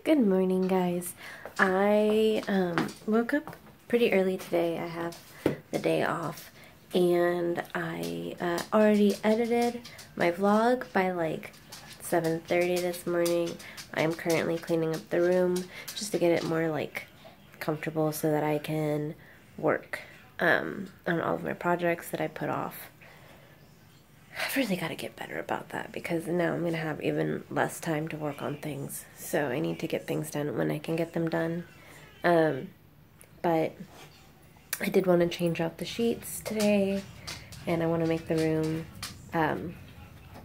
Good morning, guys. I woke up pretty early today. I have the day off, and I already edited my vlog by like 7:30 this morning. I am currently cleaning up the room just to get it more like comfortable so that I can work on all of my projects that I put off. I've really got to get better about that because now I'm going to have even less time to work on things. So I need to get things done when I can get them done. But I did want to change out the sheets today, and I want to make the room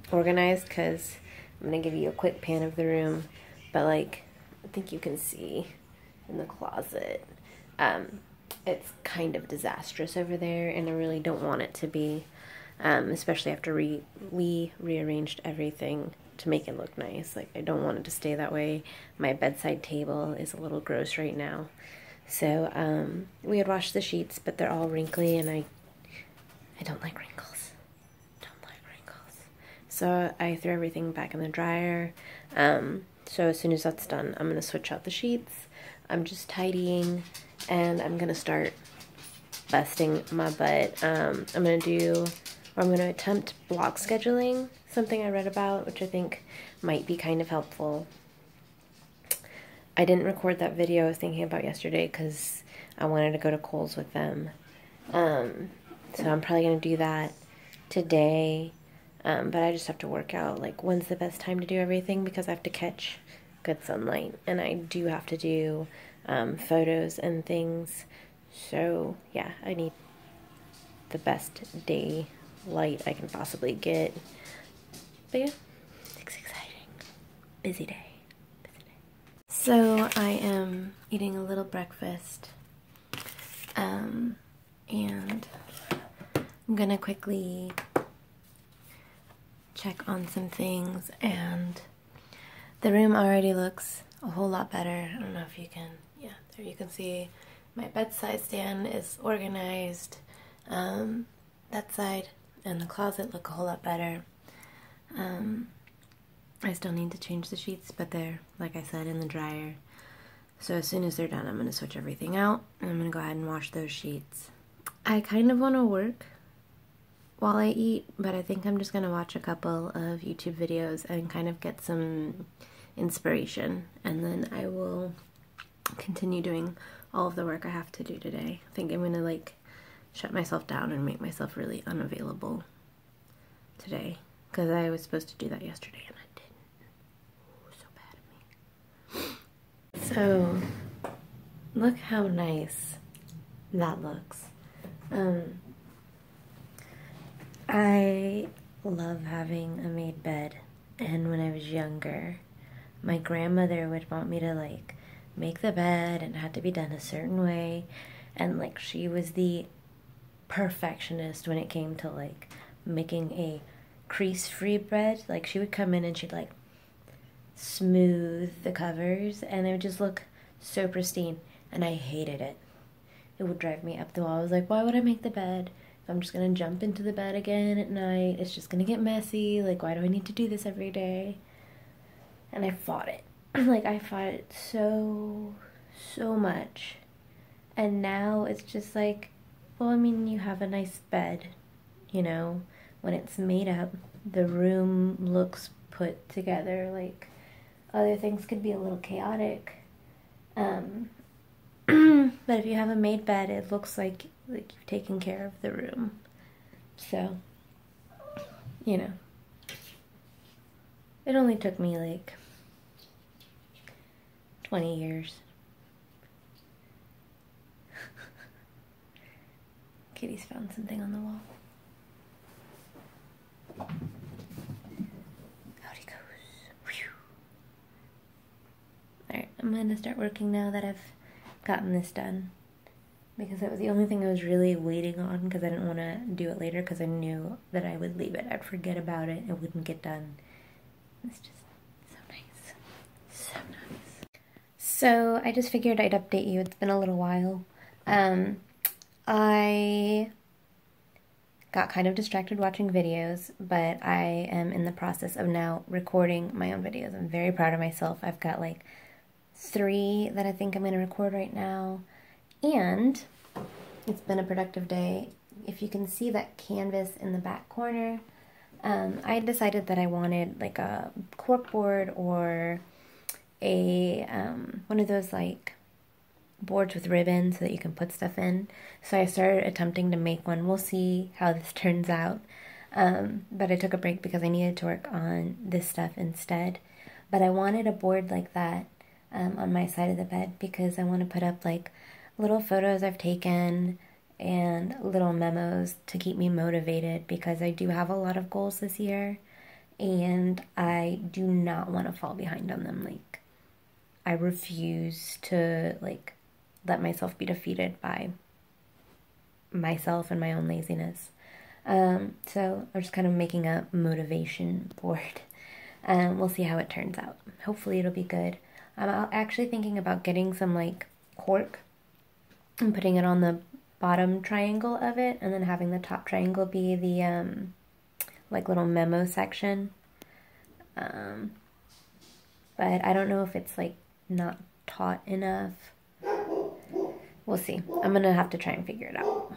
organized because I'm going to give you a quick pan of the room. But like, I think you can see in the closet, it's kind of disastrous over there, and I really don't want it to be. Especially after we rearranged everything to make it look nice. Like, I don't want it to stay that way. My bedside table is a little gross right now. So, we had washed the sheets, but they're all wrinkly, and I don't like wrinkles. Don't like wrinkles. So, I threw everything back in the dryer. So as soon as that's done, I'm going to switch out the sheets. I'm just tidying, and I'm going to start busting my butt. I'm going to attempt block scheduling, something I read about, which I think might be kind of helpful. I didn't record that video I was thinking about yesterday because I wanted to go to Kohl's with them. So I'm probably going to do that today, but I just have to work out, like, when's the best time to do everything because I have to catch good sunlight, and I do have to do photos and things. So, yeah, I need the best day light I can possibly get. But yeah, it's exciting. Busy day. Busy day. So I am eating a little breakfast. And I'm gonna quickly check on some things, and the room already looks a whole lot better. I don't know if you can, yeah, there you can see my bedside stand is organized. That side and the closet look a whole lot better. I still need to change the sheets, but they're, like I said, in the dryer. So as soon as they're done, I'm going to switch everything out, and I'm going to go ahead and wash those sheets. I kind of want to work while I eat, but I think I'm just going to watch a couple of YouTube videos and kind of get some inspiration, and then I will continue doing all of the work I have to do today. I think I'm going to, like, shut myself down and make myself really unavailable today, because I was supposed to do that yesterday and I didn't. Ooh, so bad of me. So, look how nice that looks. I love having a made bed, and when I was younger, my grandmother would want me to, like, make the bed, and it had to be done a certain way, and, like, she was the perfectionist when it came to, like, making a crease-free bed. Like, she would come in and she'd, like, smooth the covers, and it would just look so pristine, and I hated it. It would drive me up the wall. I was like, why would I make the bed if I'm just gonna jump into the bed again at night? It's just gonna get messy. Like, why do I need to do this every day? And I fought it. Like, I fought it so much. And now it's just like, well, I mean, you have a nice bed, you know, when it's made up, the room looks put together. Like, other things could be a little chaotic, but if you have a made bed, it looks like you've taken care of the room. So, you know, it only took me like 20 years. Kitty's found something on the wall. Out he goes. Whew. Alright, I'm gonna start working now that I've gotten this done, because that was the only thing I was really waiting on, because I didn't want to do it later, because I knew that I would leave it. I'd forget about it. It wouldn't get done. It's just so nice. So nice. So I just figured I'd update you. It's been a little while. I got kind of distracted watching videos, but I am in the process of now recording my own videos. I'm very proud of myself. I've got like 3 that I think I'm going to record right now. And it's been a productive day. If you can see that canvas in the back corner, I decided that I wanted like a corkboard or a one of those like boards with ribbons so that you can put stuff in. So I started attempting to make one. We'll see how this turns out. But I took a break because I needed to work on this stuff instead. But I wanted a board like that on my side of the bed because I want to put up like little photos I've taken and little memos to keep me motivated because I do have a lot of goals this year and I do not want to fall behind on them. Like, I refuse to like let myself be defeated by myself and my own laziness. So I'm just kind of making a motivation board. We'll see how it turns out. Hopefully it'll be good. I'm actually thinking about getting some like cork and putting it on the bottom triangle of it, and then having the top triangle be the like little memo section. But I don't know if it's like not taut enough. We'll see. I'm gonna have to try and figure it out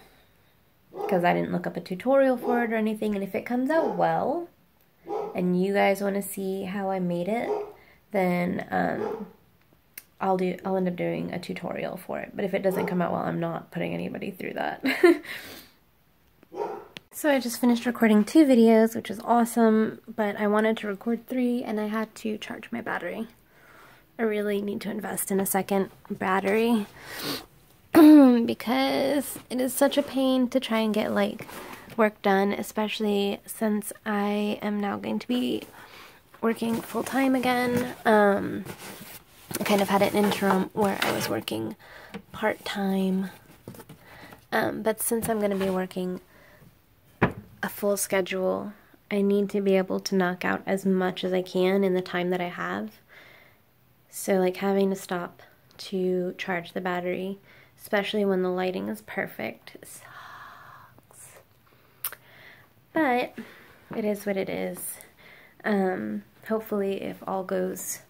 because I didn't look up a tutorial for it or anything, and if it comes out well and you guys want to see how I made it, then I'll end up doing a tutorial for it. But if it doesn't come out well, I'm not putting anybody through that. So I just finished recording 2 videos, which is awesome, but I wanted to record 3 and I had to charge my battery. I really need to invest in a second battery because it is such a pain to try and get like work done, especially since I am now going to be working full-time again. I kind of had an interim where I was working part-time, but since I'm going to be working a full schedule, I need to be able to knock out as much as I can in the time that I have. So like having to stop to charge the battery, especially when the lighting is perfect, sucks. But it is what it is. Hopefully if all goes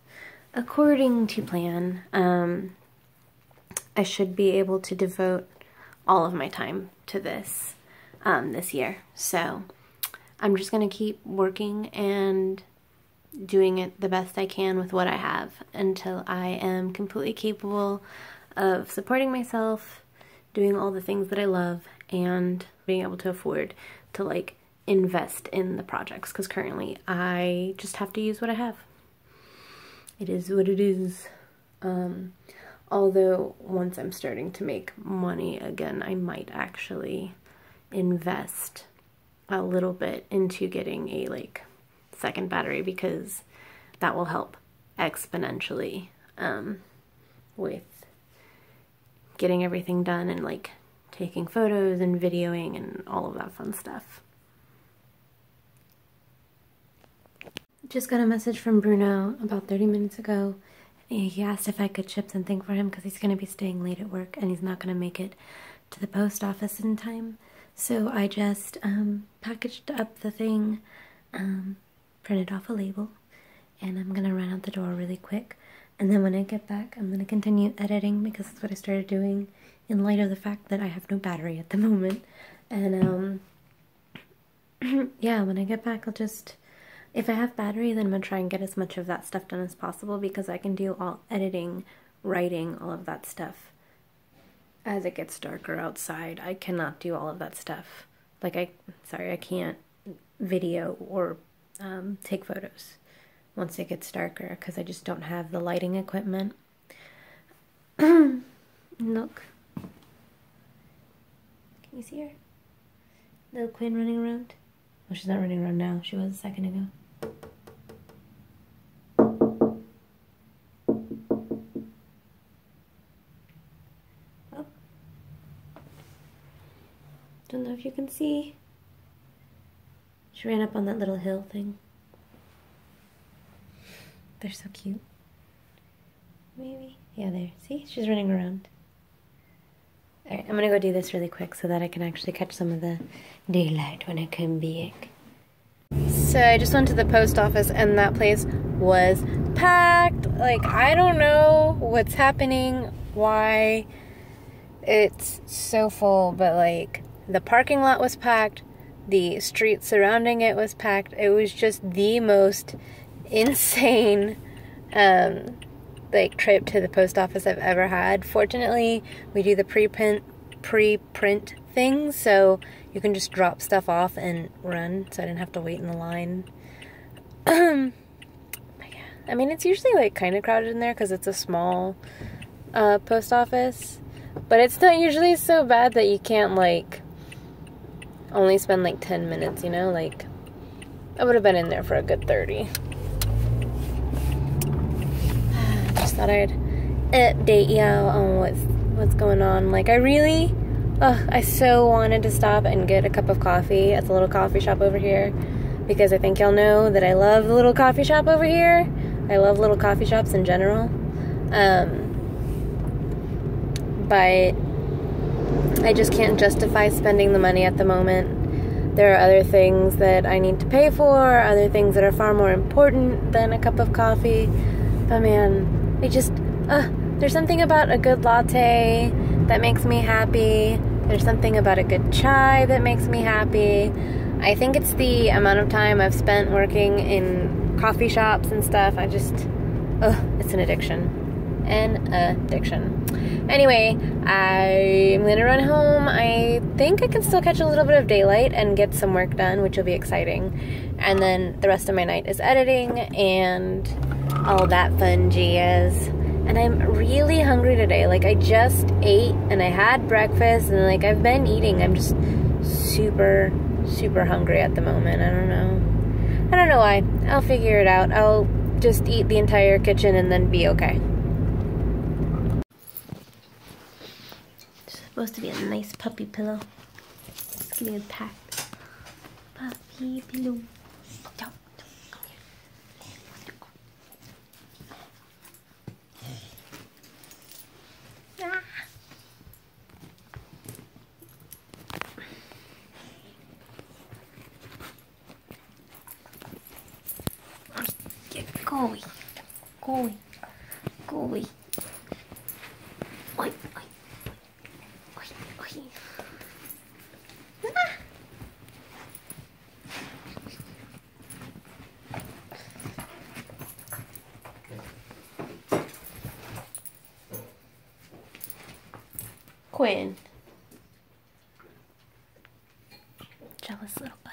according to plan, I should be able to devote all of my time to this this year. So I'm just going to keep working and doing it the best I can with what I have until I am completely capable of supporting myself, doing all the things that I love, and being able to afford to like invest in the projects, because currently I just have to use what I have. It is what it is. Although once I'm starting to make money again, I might actually invest a little bit into getting a like second battery, because that will help exponentially with getting everything done and like taking photos and videoing and all of that fun stuff. Just got a message from Bruno about 30 minutes ago. He asked if I could ship something for him because he's going to be staying late at work and he's not going to make it to the post office in time. So I just packaged up the thing, printed off a label, and I'm going to run out the door really quick. And then when I get back, I'm going to continue editing because that's what I started doing in light of the fact that I have no battery at the moment. And yeah, when I get back, I'll just... If I have battery, then I'm going to try and get as much of that stuff done as possible, because I can do all editing, writing, all of that stuff as it gets darker outside. I cannot do all of that stuff. Like, I can't video or take photos once it gets darker, because I just don't have the lighting equipment. Look. Can you see her? Little Quinn running around. Well, she's not running around now. She was a second ago. Oh. Don't know if you can see. She ran up on that little hill thing. They're so cute. Maybe. Yeah, there. See? She's running around. Alright, I'm gonna go do this really quick so that I can actually catch some of the daylight when I come back. So I just went to the post office and that place was packed. Like, I don't know what's happening, why it's so full, but like the parking lot was packed, the street surrounding it was packed. It was just the most insane like trip to the post office I've ever had. Fortunately, we do the pre-print things, so you can just drop stuff off and run, so I didn't have to wait in the line. I mean, it's usually like kind of crowded in there because it's a small post office, but it's not usually so bad that you can't like only spend like 10 minutes, you know? Like, I would have been in there for a good 30. Just thought I'd update y'all on what's going on. Like, I so wanted to stop and get a cup of coffee at the little coffee shop over here, because I think y'all know that I love the little coffee shop over here. I love little coffee shops in general. But I just can't justify spending the money at the moment. There are other things that I need to pay for, other things that are far more important than a cup of coffee. But man, there's something about a good latte that makes me happy. There's something about a good chai that makes me happy. I think it's the amount of time I've spent working in coffee shops and stuff. It's an addiction. Anyway, I'm gonna run home. I think I can still catch a little bit of daylight and get some work done, which will be exciting. And then the rest of my night is editing and all that fun jazz. And I'm really hungry today. Like, I just ate and I had breakfast and like I've been eating. I'm just super, super hungry at the moment. I don't know why. I'll figure it out. I'll just eat the entire kitchen and then be okay. It's supposed to be a nice puppy pillow. It's getting packed. Puppy pillow. Come here. Ah. Go away. Go away. Go away. Oi, oi. Oi, oi. Ah. Quinn. Jealous little butt.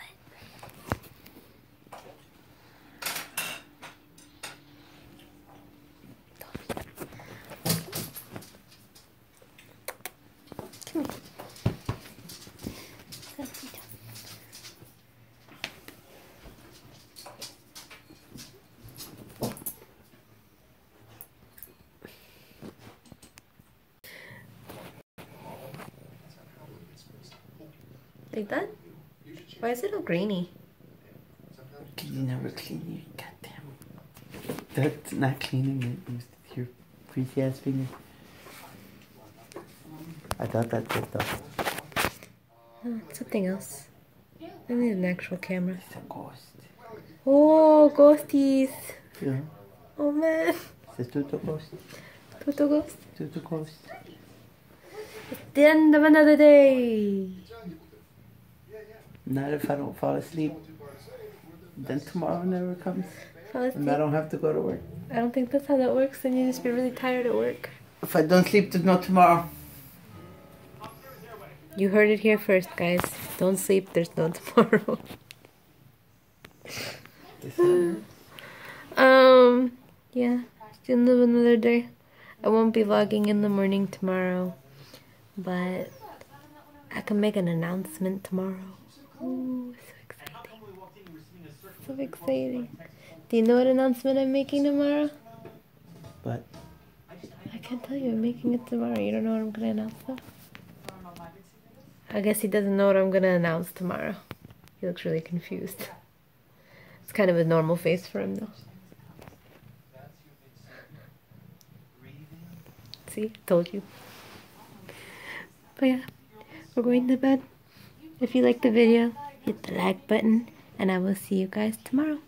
Come here. Like that? Why is it all grainy? You never clean your goddamn. That's not cleaning it with your greasy ass finger. I thought that did though. Oh, it's something else. I need an actual camera. It's a ghost. Oh, ghosties. Yeah. Oh man. It's a tutu ghost. Tutu ghost. Tutu ghost. It's the end of another day. Not if I don't fall asleep. Then tomorrow never comes. Fall asleep. And I don't have to go to work. I don't think that's how that works. Then you just be really tired at work. If I don't sleep, there's no tomorrow. You heard it here first, guys. Don't sleep. There's no tomorrow. Yeah. It's the end of another day. I won't be vlogging in the morning tomorrow, but I can make an announcement tomorrow. Ooh, so exciting. So exciting. Do you know what announcement I'm making tomorrow? But I can't tell you. I'm making it tomorrow. You don't know what I'm going to announce though? I guess he doesn't know what I'm going to announce tomorrow. He looks really confused. It's kind of a normal face for him though. See? Told you. But yeah, we're going to bed. If you liked the video, hit the like button, and I will see you guys tomorrow.